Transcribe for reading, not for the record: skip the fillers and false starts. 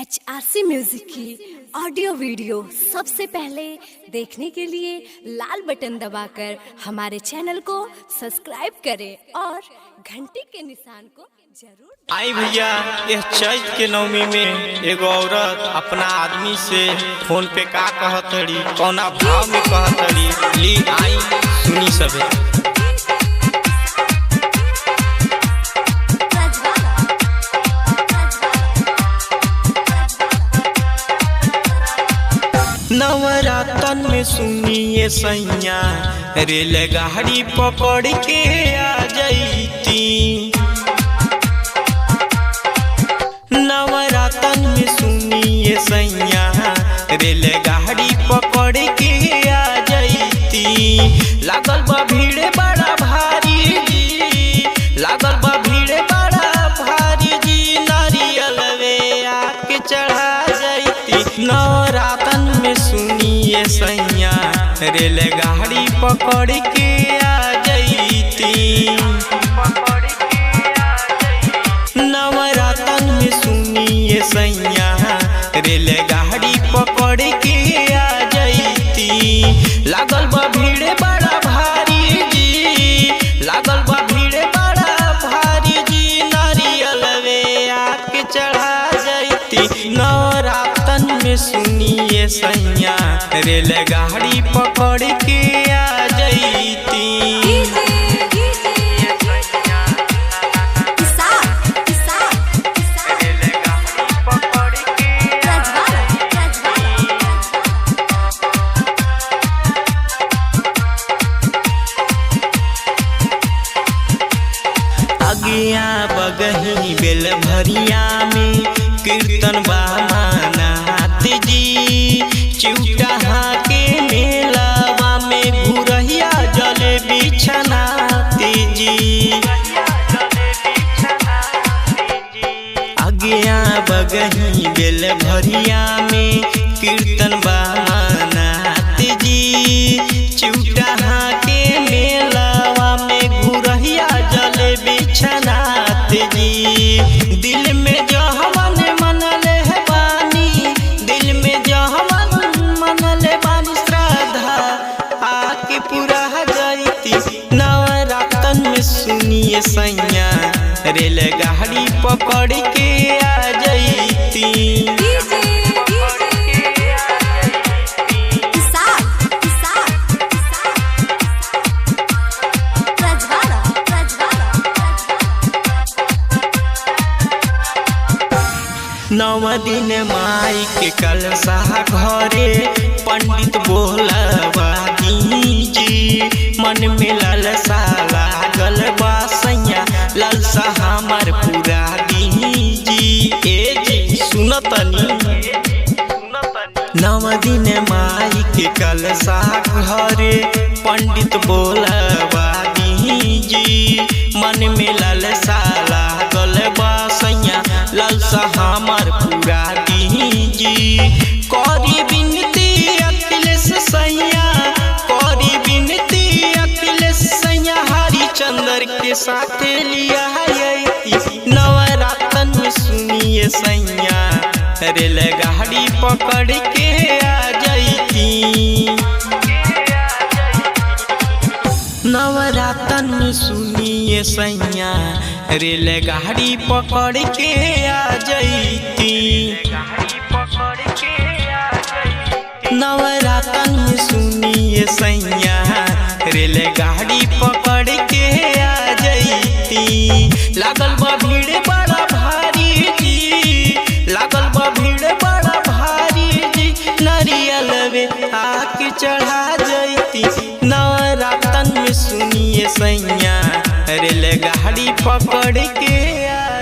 HRC music की audio video सबसे पहले देखने के लिए लाल बटन दबाकर हमारे चैनल को सब्सक्राइब करें और घंटी के निशान को जरूर। आई भैया, यह चैत के नवमी में एगो औरत अपना आदमी से फोन पे का कहतड़ी, कौना भाव में कहतड़ी, ली आई सुनी सबे। नवरातन में सुनिए सैया, रेलगाड़ी पकड़ के आ जैती। नवरातन में सुनिए सैया, रेलगाड़ी पकड़ के आ जैती। लागल बा भीड़ बड़ा भारी जी, लागल बा भीड़ बड़ा भारी जी, नारियलवे आके चढ़ा जैती। नवरातन में सुनिए सैया, रेलगाड़ी पकड़ के आ जैती। नवरातन में सुनिए सैया, रेलगाड़ी पकड़ के आ जैती। लागल बा भीड़ बड़ा भारी जी, लागल बा भीड़ बड़ा भारी जी, नारियलवे आके चढ़ा जैती। नवरातन में सुनिए सैया, रेलगाड़ी पकड़ के आ जैती। अगिया बगही बेल भरिया में कीर्तन बा मानात जी। चिउटा के मेलावा में घुरहिया जल बिछनात जी। अगिया बगही बेल भरिया में कीर्तन बा मानात जी। चिउटा के मेलावा में घुरहिया जल बिछनात जी। दिल में जहवन मनले बानी, दिल में जहवन मनले बानी, श्रद्धा आके पूरा जैती। नवरातन में सुनिए सैया, रेलगाड़ी पकड़ के आ जैती। नव दिन माई के कलसा घरे पंडित बोलबा जी। मन में लालसा लागल बा सैया, लालसा हमार पूरा जी। ए जी सुनतनी, नव दिन माई के कलसा घरे पंडित बोलबा जी। मन में लालसा लागल बा सैया, लालसा हमार पूरा जी। करी बिनती अखिलेश सैया, करी बिनती अखिलेश सैया, हरिचंद्र के साथ लिया जैती। नवरातन में सुनिए सैया, रेलगाड़ी पकड़ के आ जैती। नवरातन में सुनिए सैया, रेलगाड़ी पकड़ के आ जैती। नवरातन में सुनिए सैया, रेलगाड़ी पकड़ के आ जैती। लागल बा भीड़ बड़ा भारी जी, लागल बा भीड़ बड़ा भारी जी, नारियलवे आके चढ़ा जैती। नवरातन में सुनिए सैया, रेलगाड़ी पकड़ के आ